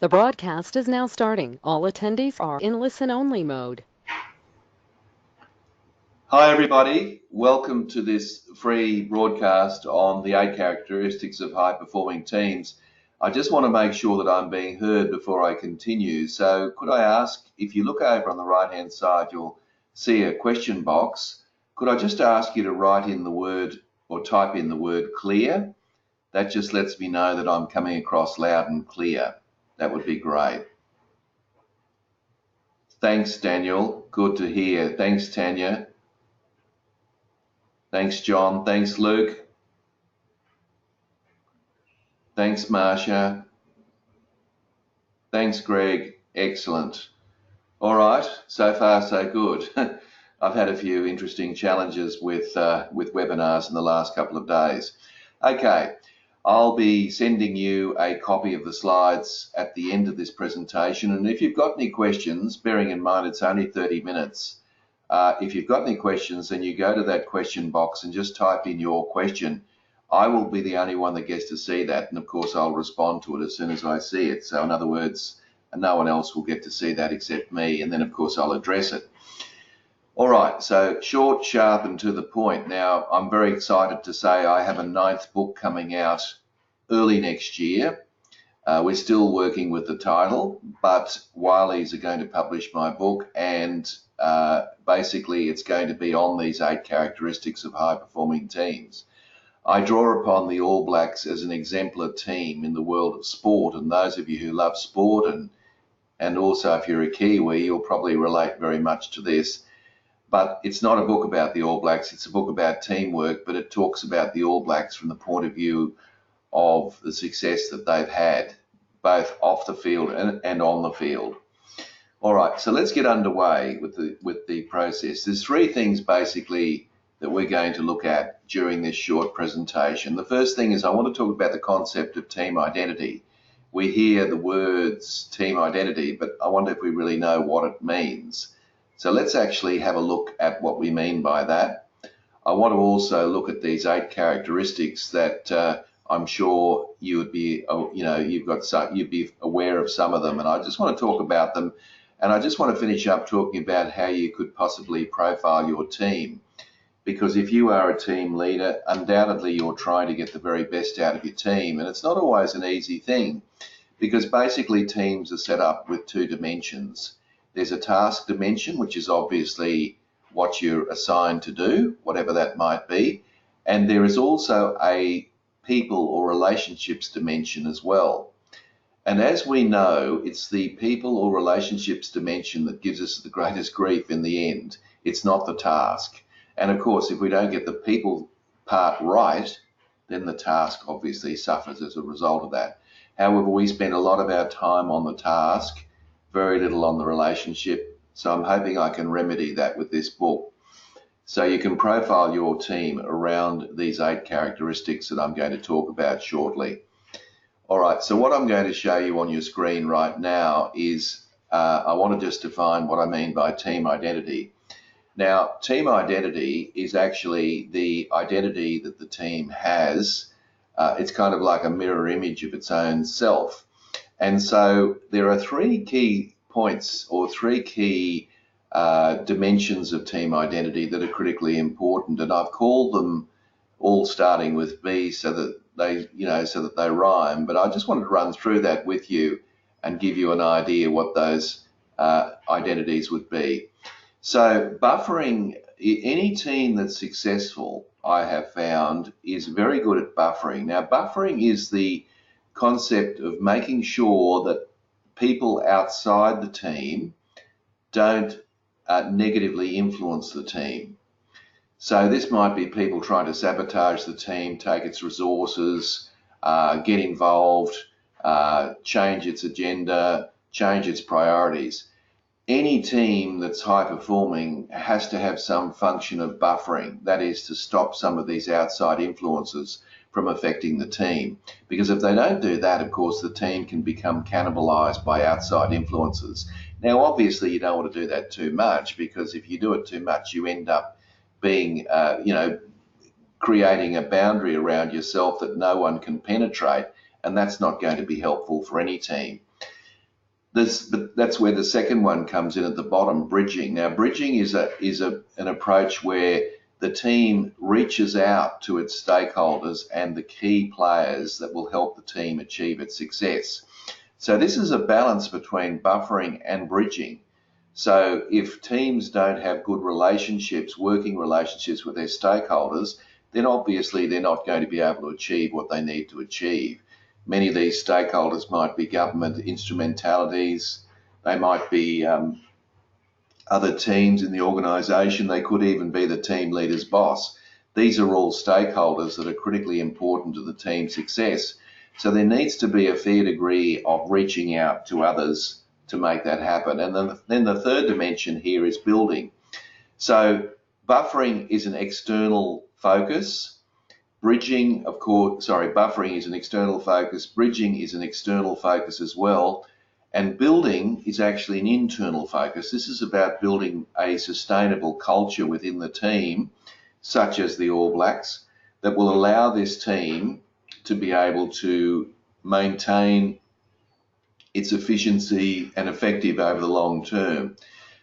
The broadcast is now starting. All attendees are in listen-only mode. Hi everybody, welcome to this free broadcast on the 8 characteristics of high-performing teams. I just want to make sure that I'm being heard before I continue. So could I ask, if you look over on the right-hand side, you'll see a question box. Could I just ask you to write in the word or type in the word clear? That just lets me know that I'm coming across loud and clear. That would be great. Thanks, Daniel. Good to hear. Thanks, Tanya. Thanks, John. Thanks, Luke. Thanks, Marsha. Thanks, Greg. Excellent. All right, so far so good. I've had a few interesting challenges with webinars in the last couple of days. Okay, I'll be sending you a copy of the slides at the end of this presentation, and if you've got any questions, bearing in mind it's only 30 minutes, if you've got any questions, then you go to that question box and just type in your question. I will be the only one that gets to see that, and of course I'll respond to it as soon as I see it. So in other words, no one else will get to see that except me, and then of course I'll address it. All right, so short, sharp, and to the point. Now, I'm very excited to say I have a 9th book coming out early next year. We're still working with the title, but Wiley's are going to publish my book, and basically it's going to be on these 8 characteristics of high-performing teams. I draw upon the All Blacks as an exemplar team in the world of sport, and those of you who love sport and also if you're a Kiwi, you'll probably relate very much to this. But it's not a book about the All Blacks, it's a book about teamwork, but it talks about the All Blacks from the point of view of the success that they've had, both off the field and on the field. All right, so let's get underway with the process. There's 3 things basically that we're going to look at during this short presentation. The first thing is I want to talk about the concept of team identity. We hear the words team identity, but I wonder if we really know what it means. So let's actually have a look at what we mean by that. I want to also look at these 8 characteristics that I'm sure you would be, you'd be aware of some of them, and I just want to talk about them. And I just want to finish up talking about how you could possibly profile your team. Because if you are a team leader, undoubtedly you're trying to get the very best out of your team. And it's not always an easy thing, because basically teams are set up with 2 dimensions. There's a task dimension, which is obviously what you're assigned to do, whatever that might be. And there is also a people or relationships dimension as well. And as we know, it's the people or relationships dimension that gives us the greatest grief in the end. It's not the task. And of course, if we don't get the people part right, then the task obviously suffers as a result of that. However, we spend a lot of our time on the task, very little on the relationship. So I'm hoping I can remedy that with this book. So you can profile your team around these 8 characteristics that I'm going to talk about shortly. All right, so what I'm going to show you on your screen right now is I want to just define what I mean by team identity. Now, team identity is actually the identity that the team has. It's kind of like a mirror image of its own self. And so there are 3 key points or 3 key dimensions of team identity that are critically important. And I've called them all starting with B so that they rhyme. But I just wanted to run through that with you and give you an idea what those identities would be. So buffering, any team that's successful, I have found, is very good at buffering. Now, buffering is the concept of making sure that people outside the team don't negatively influence the team. So this might be people trying to sabotage the team, take its resources, get involved, change its agenda, change its priorities. Any team that's high performing has to have some function of buffering, that is to stop some of these outside influences from affecting the team. Because if they don't do that, of course, the team can become cannibalized by outside influences. Now, obviously, you don't want to do that too much, because if you do it too much, you end up being, creating a boundary around yourself that no one can penetrate, and that's not going to be helpful for any team. But that's where the second one comes in at the bottom, bridging. Now, bridging is an approach where the team reaches out to its stakeholders and the key players that will help the team achieve its success. So this is a balance between buffering and bridging. So if teams don't have good relationships, working relationships with their stakeholders, then obviously they're not going to be able to achieve what they need to achieve. Many of these stakeholders might be government instrumentalities, they might be other teams in the organisation, they could even be the team leader's boss. These are all stakeholders that are critically important to the team's success. So there needs to be a fair degree of reaching out to others to make that happen. And then the third dimension here is building. So buffering is an external focus. Buffering is an external focus. Bridging is an external focus as well. And building is actually an internal focus. This is about building a sustainable culture within the team, such as the All Blacks, that will allow this team to be able to maintain its efficiency and effective over the long term.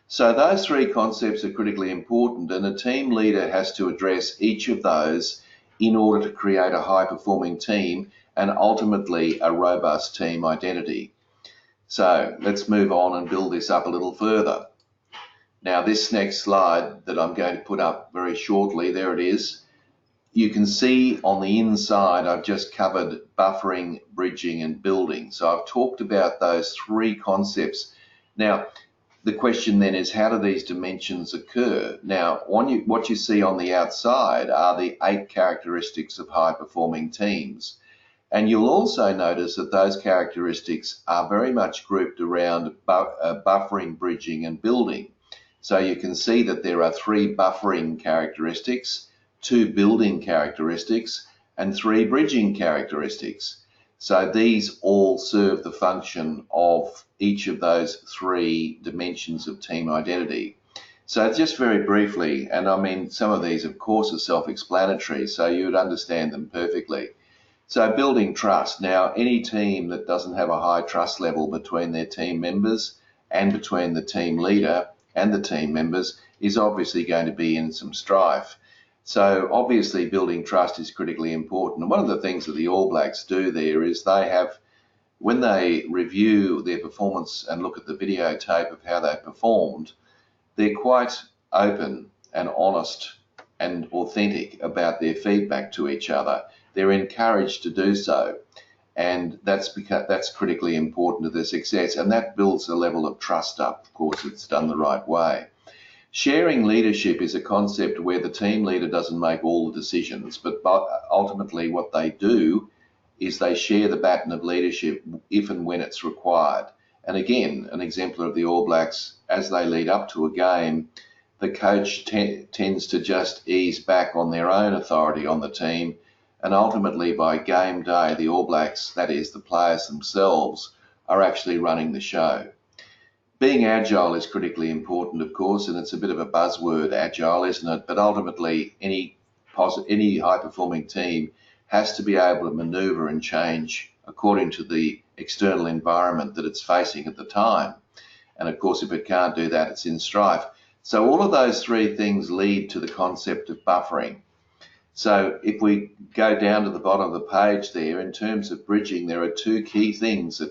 So those three concepts are critically important, and a team leader has to address each of those in order to create a high-performing team and ultimately a robust team identity. So let's move on and build this up a little further. Now this next slide that I'm going to put up very shortly, there it is. You can see on the inside I've just covered buffering, bridging and building. So I've talked about those three concepts. Now the question then is, how do these dimensions occur? Now what you see on the outside are the 8 characteristics of high-performing teams. And you'll also notice that those characteristics are very much grouped around buffering, bridging and building. So you can see that there are 3 buffering characteristics, 2 building characteristics and 3 bridging characteristics. So these all serve the function of each of those 3 dimensions of team identity. So just very briefly, and I mean some of these of course are self-explanatory, so you would understand them perfectly. So building trust. Now, any team that doesn't have a high trust level between their team members and between the team leader and the team members is obviously going to be in some strife. So obviously building trust is critically important. And one of the things that the All Blacks do there is they have, when they review their performance and look at the videotape of how they performed, they're quite open and honest and authentic about their feedback to each other. They're encouraged to do so, and that's critically important to their success, and that builds a level of trust up. Of course, it's done the right way. Sharing leadership is a concept where the team leader doesn't make all the decisions, but ultimately what they do is they share the baton of leadership if and when it's required. And again, an exemplar of the All Blacks, as they lead up to a game, the coach tends to just ease back on their own authority on the team, and ultimately by game day, the All Blacks, that is the players themselves, are actually running the show. Being agile is critically important, of course, and it's a bit of a buzzword, agile, isn't it? But ultimately, any high-performing team has to be able to maneuver and change according to the external environment that it's facing at the time. And of course, if it can't do that, it's in strife. So all of those 3 things lead to the concept of buffering. So if we go down to the bottom of the page there, in terms of bridging, there are 2 key things a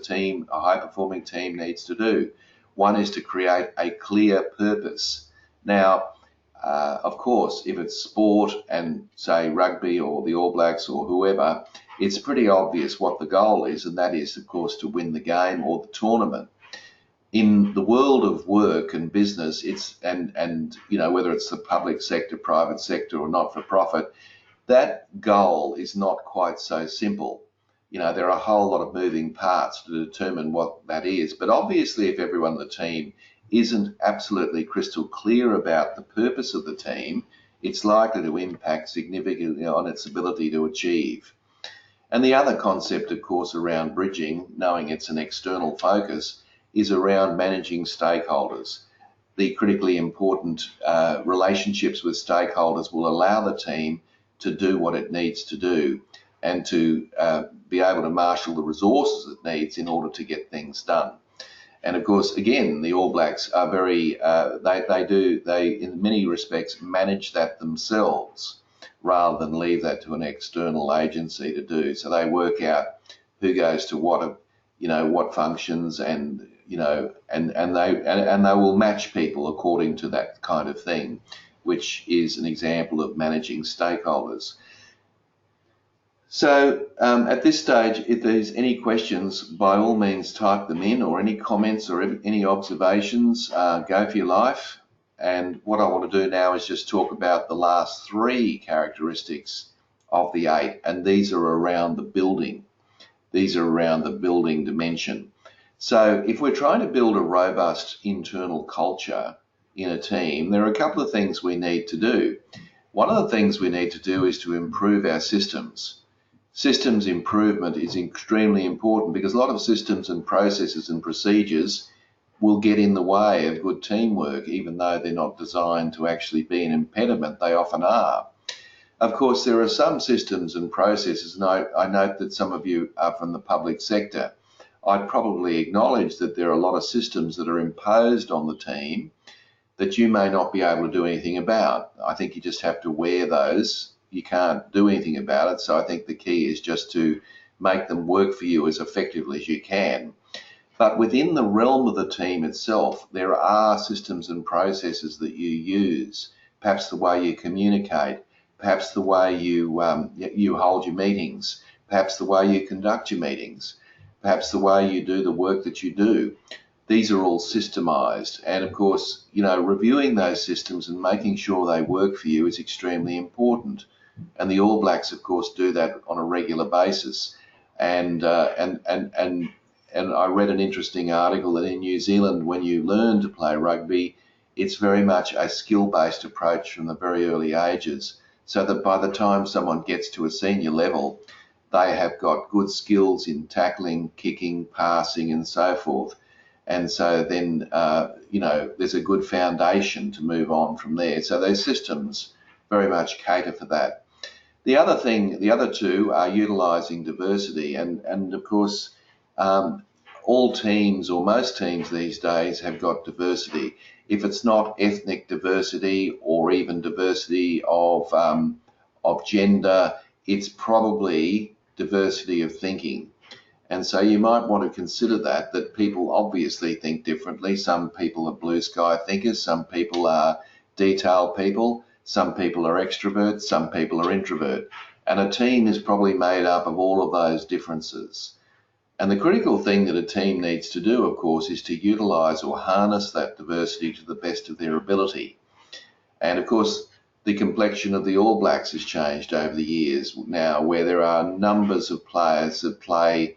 high-performing team needs to do. One is to create a clear purpose. Now, of course, if it's sport and say rugby or the All Blacks or whoever, it's pretty obvious what the goal is, and that is, of course, to win the game or the tournament. In the world of work and business, and you know, whether it's the public sector, private sector or not-for-profit, that goal is not quite so simple. You know, there are a whole lot of moving parts to determine what that is. But obviously, if everyone on the team isn't absolutely crystal clear about the purpose of the team, it's likely to impact significantly on its ability to achieve. And the other concept, of course, around bridging, knowing it's an external focus, is around managing stakeholders. The critically important relationships with stakeholders will allow the team to do what it needs to do and to be able to marshal the resources it needs in order to get things done. And of course, again, the All Blacks are very, they in many respects manage that themselves rather than leave that to an external agency to do. So they work out who goes to what, what functions, and they will match people according to that kind of thing, which is an example of managing stakeholders. So at this stage, if there's any questions, by all means type them in, or any comments or any observations, go for your life. And what I want to do now is just talk about the last 3 characteristics of the 8, and these are around the building. These are around the building dimension. So if we're trying to build a robust internal culture in a team, there are a couple of things we need to do. One of the things we need to do is to improve our systems. Systems improvement is extremely important, because a lot of systems and processes and procedures will get in the way of good teamwork, even though they're not designed to actually be an impediment. They often are. Of course, there are some systems and processes, and I note that some of you are from the public sector. I'd probably acknowledge that there are a lot of systems that are imposed on the team that you may not be able to do anything about. I think you just have to wear those. You can't do anything about it. So I think the key is just to make them work for you as effectively as you can. But within the realm of the team itself, there are systems and processes that you use. Perhaps the way you communicate, perhaps the way you hold your meetings, perhaps the way you conduct your meetings, perhaps the way you do the work that you do. These are all systemized, and of course, reviewing those systems and making sure they work for you is extremely important. And the All Blacks, of course, do that on a regular basis. And I read an interesting article that in New Zealand, when you learn to play rugby, it's very much a skill-based approach from the very early ages, so that by the time someone gets to a senior level, they have got good skills in tackling, kicking, passing, and so forth. And so then, there's a good foundation to move on from there. So those systems very much cater for that. The other 2 are utilising diversity. And of course, all teams, or most teams these days, have got diversity. If it's not ethnic diversity or even diversity of gender, it's probably diversity of thinking. And so you might want to consider that people obviously think differently. Some people are blue sky thinkers, some people are detail people, some people are extroverts, some people are introvert. And a team is probably made up of all of those differences. And the critical thing that a team needs to do, of course, is to utilise or harness that diversity to the best of their ability. And of course, the complexion of the All Blacks has changed over the years now, where there are numbers of players that play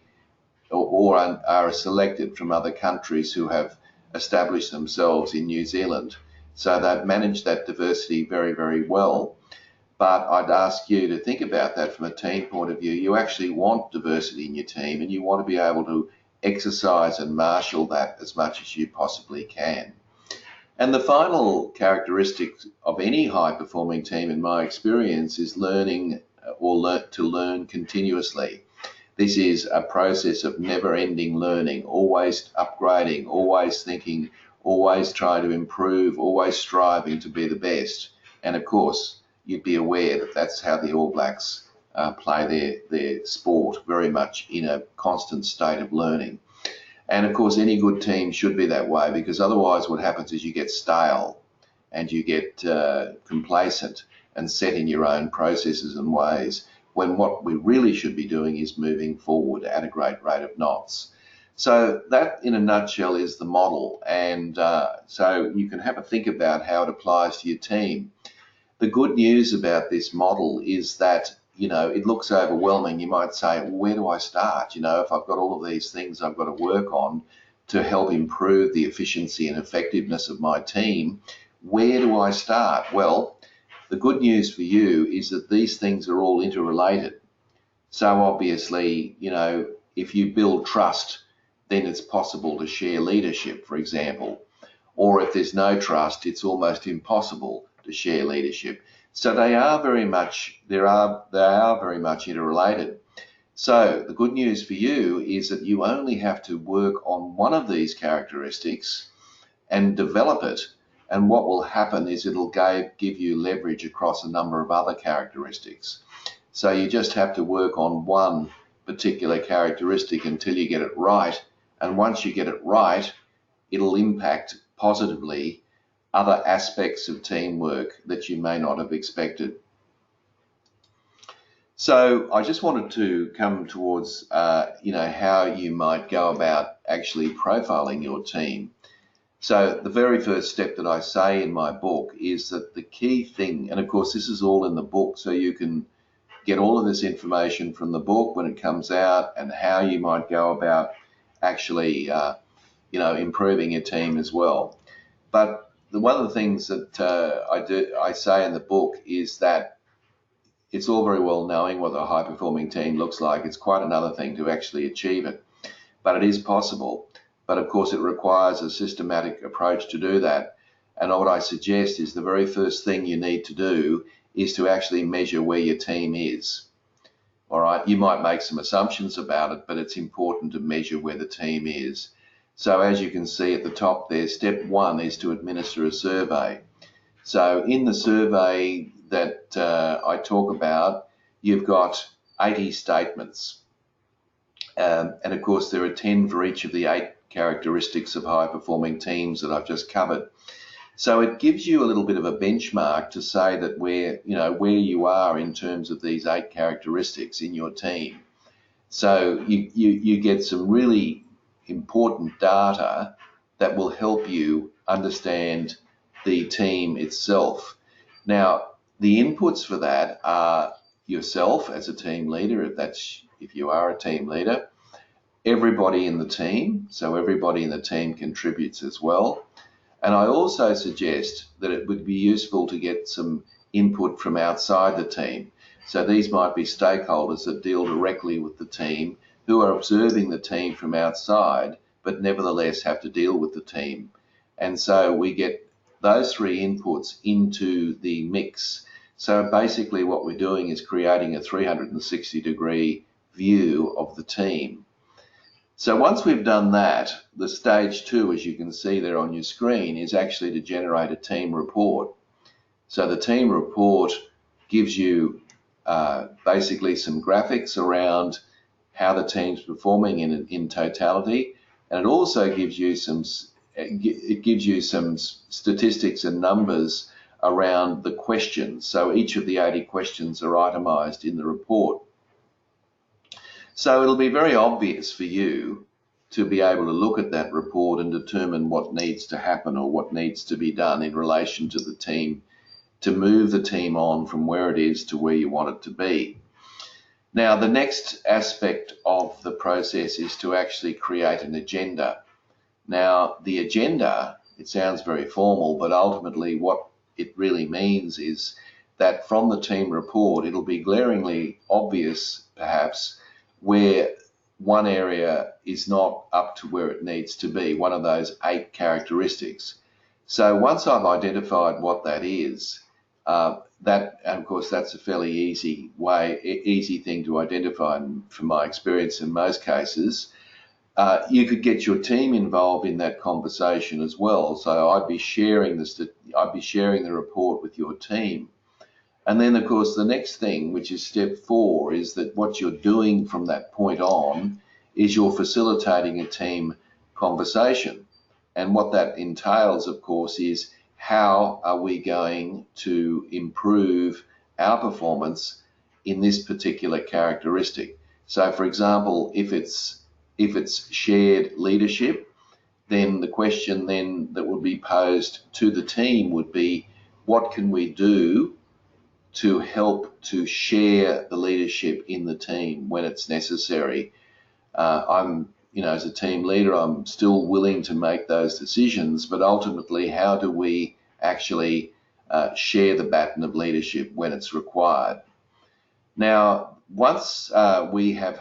or are selected from other countries who have established themselves in New Zealand. So they've managed that diversity very, very well. But I'd ask you to think about that from a team point of view. You actually want diversity in your team, and you want to be able to exercise and marshal that as much as you possibly can. And the final characteristic of any high-performing team, in my experience, is learning to learn continuously. This is a process of never-ending learning, always upgrading, always thinking, always trying to improve, always striving to be the best. And of course, you'd be aware that that's how the All Blacks play their sport, very much in a constant state of learning. And of course, any good team should be that way, because otherwise what happens is you get stale and you get complacent and set in your own processes and ways, when what we really should be doing is moving forward at a great rate of knots. So that, in a nutshell, is the model. And so you can have a think about how it applies to your team. The good news about this model is that, it looks overwhelming. You might say, well, where do I start? If I've got all of these things I've got to work on to help improve the efficiency and effectiveness of my team, where do I start? Well, the good news for you is that these things are all interrelated. So obviously, if you build trust, then it's possible to share leadership, for example. Or if there's no trust, it's almost impossible to share leadership. So they are very much interrelated. So the good news for you is that you only have to work on one of these characteristics and develop it. And what will happen is it'll give you leverage across a number of other characteristics. So you just have to work on one particular characteristic until you get it right. And once you get it right, it'll impact positively other aspects of teamwork that you may not have expected. So I just wanted to come towards, how you might go about actually profiling your team. So the very first step that I say in my book is that the key thing, and of course this is all in the book, so you can get all of this information from the book when it comes out, and how you might go about actually, improving your team as well. But one of the things that I say in the book is that it's all very well knowing what a high-performing team looks like. It's quite another thing to actually achieve it, but it is possible. But of course, it requires a systematic approach to do that. And what I suggest is the very first thing you need to do is to actually measure where your team is. All right, you might make some assumptions about it, but it's important to measure where the team is. So as you can see at the top there, step one is to administer a survey. So in the survey that I talk about, you've got 80 statements. And of course, there are 10 for each of the 8 characteristics of high-performing teams that I've just covered. So it gives you a little bit of a benchmark to say that where you are in terms of these 8 characteristics in your team. So you get some really important data that will help you understand the team itself. Now, the inputs for that are yourself as a team leader, if you are a team leader, everybody in the team, so everybody in the team contributes as well. And I also suggest that it would be useful to get some input from outside the team. So these might be stakeholders that deal directly with the team, who are observing the team from outside, but nevertheless have to deal with the team. And so we get those 3 inputs into the mix. So basically what we're doing is creating a 360-degree view of the team. So once we've done that, the stage 2, as you can see there on your screen, is actually to generate a team report. So the team report gives you basically some graphics around how the team's performing in totality, and it also gives you some statistics and numbers around the questions. So each of the 80 questions are itemized in the report. So it'll be very obvious for you to be able to look at that report and determine what needs to happen or what needs to be done in relation to the team to move the team on from where it is to where you want it to be. Now, the next aspect of the process is to actually create an agenda. Now, the agenda, it sounds very formal, but ultimately what it really means is that from the team report, it'll be glaringly obvious, perhaps, where one area is not up to where it needs to be, one of those 8 characteristics. So once I've identified what that is, and of course that's a fairly easy thing to identify, and from my experience in most cases, you could get your team involved in that conversation as well. So I'd be sharing the report with your team. And then, of course, the next thing, which is step 4, is that what you're doing from that point on is you're facilitating a team conversation. And what that entails, of course, is how are we going to improve our performance in this particular characteristic. So, for example, if it's shared leadership, then the question then that would be posed to the team would be, what can we do to help to share the leadership in the team when it's necessary? As a team leader, I'm still willing to make those decisions, but ultimately, how do we actually share the baton of leadership when it's required? Now, once we have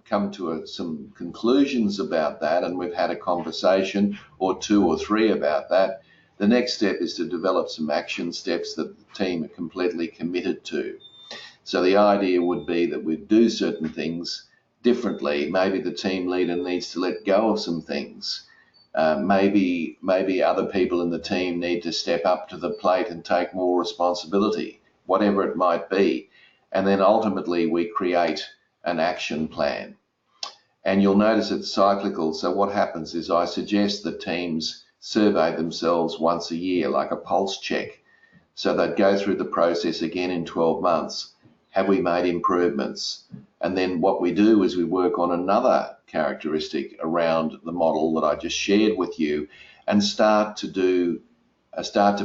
come to some conclusions about that, and we've had a conversation or 2 or 3 about that, the next step is to develop some action steps that the team are completely committed to. So the idea would be that we do certain things differently. Maybe the team leader needs to let go of some things. Maybe other people in the team need to step up to the plate and take more responsibility, whatever it might be. And then ultimately we create an action plan. And you'll notice it's cyclical. So what happens is I suggest that teams survey themselves once a year, like a pulse check. So they'd go through the process again in 12 months. Have we made improvements? And then what we do is we work on another characteristic around the model that I just shared with you and start to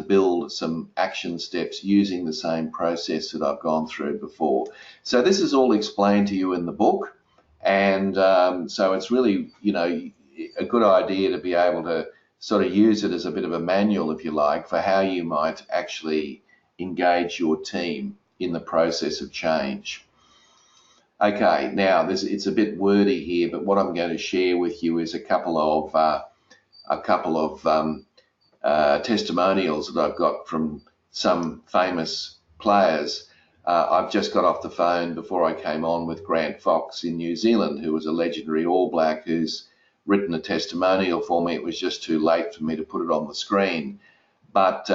build some action steps using the same process that I've gone through before. So this is all explained to you in the book. And so it's really, a good idea to be able to sort of use it as a bit of a manual, if you like, for how you might actually engage your team in the process of change. Okay, now it's a bit wordy here, but what I'm going to share with you is a couple of testimonials that I've got from some famous players. I've just got off the phone before I came on with Grant Fox in New Zealand, who was a legendary All Black who's written a testimonial for me. It was just too late for me to put it on the screen. But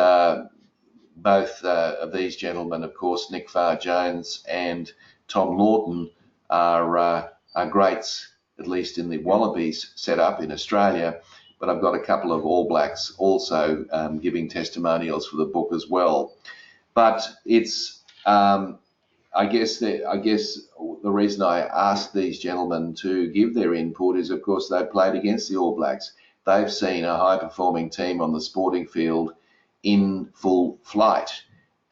both of these gentlemen, of course, Nick Farr-Jones and Tom Lawton, are greats, at least in the Wallabies setup in Australia. But I've got a couple of All Blacks also giving testimonials for the book as well. But it's, I guess the reason I asked these gentlemen to give their input is, of course, they played against the All Blacks. They've seen a high-performing team on the sporting field in full flight.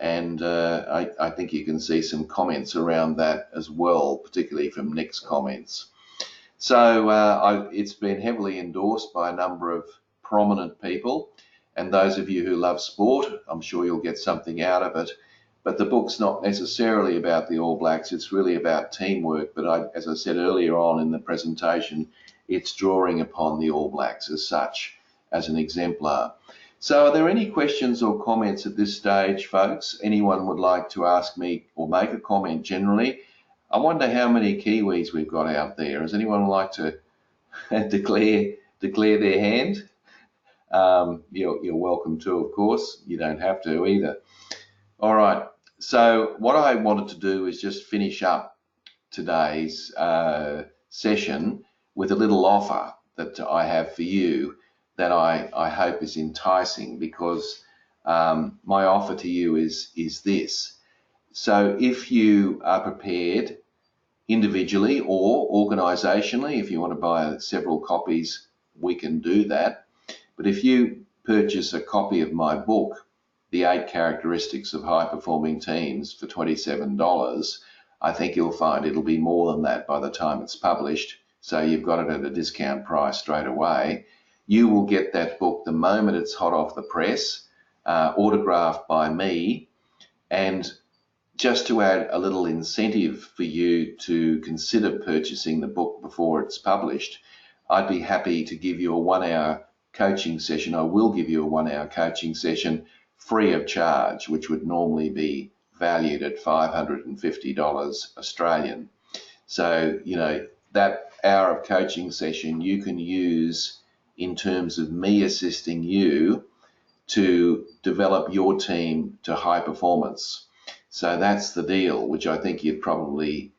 And I think you can see some comments around that as well, particularly from Nick's comments. So it's been heavily endorsed by a number of prominent people. And those of you who love sport, I'm sure you'll get something out of it. But the book's not necessarily about the All Blacks. It's really about teamwork. But as I said earlier on in the presentation, it's drawing upon the All Blacks as such, as an exemplar. So are there any questions or comments at this stage, folks? Anyone would like to ask me or make a comment generally? I wonder how many Kiwis we've got out there. Does anyone like to declare their hand? You're welcome to, of course. You don't have to either. All right. So what I wanted to do is just finish up today's session with a little offer that I have for you that I hope is enticing, because my offer to you is this. So if you are prepared individually or organisationally, if you want to buy several copies, we can do that. But if you purchase a copy of my book, The 8 Characteristics of High Performing Teams, for $27, I think you'll find it'll be more than that by the time it's published. So you've got it at a discount price straight away. You will get that book the moment it's hot off the press, autographed by me. And just to add a little incentive for you to consider purchasing the book before it's published, I'd be happy to give you a 1-hour coaching session. I will give you a 1-hour coaching session free of charge, which would normally be valued at $550 Australian. So, that hour of coaching session you can use in terms of me assisting you to develop your team to high performance. So that's the deal, which I think you'd probably,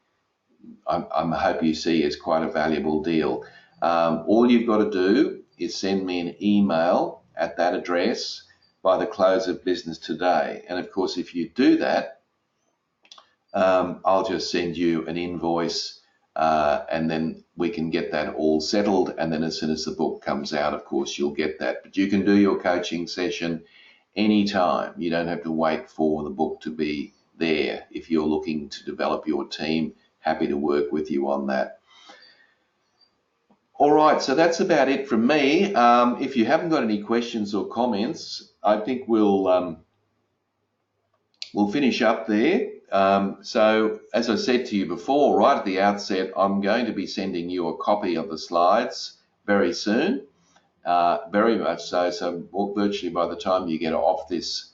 I hope you see as quite a valuable deal. All you've got to do is send me an email at that address by the close of business today. And of course, if you do that, I'll just send you an invoice and then we can get that all settled. And then as soon as the book comes out, of course, you'll get that. But you can do your coaching session anytime. You don't have to wait for the book to be there. If you're looking to develop your team, happy to work with you on that. All right, so that's about it from me. If you haven't got any questions or comments, I think we'll finish up there. So as I said to you before, right at the outset, I'm going to be sending you a copy of the slides very soon, very much so. So virtually by the time you get off this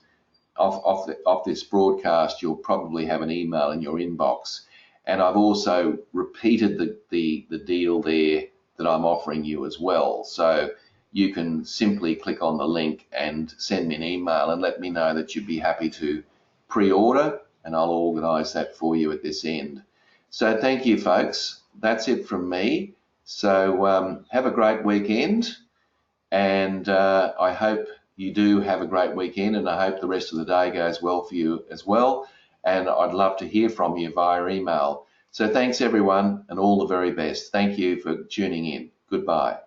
off this broadcast, you'll probably have an email in your inbox. And I've also repeated the deal there that I'm offering you as well. So you can simply click on the link and send me an email and let me know that you'd be happy to pre-order, and I'll organise that for you at this end. So thank you, folks. That's it from me. So have a great weekend, and I hope you do have a great weekend, and I hope the rest of the day goes well for you as well. And I'd love to hear from you via email. So thanks everyone, and all the very best. Thank you for tuning in. Goodbye.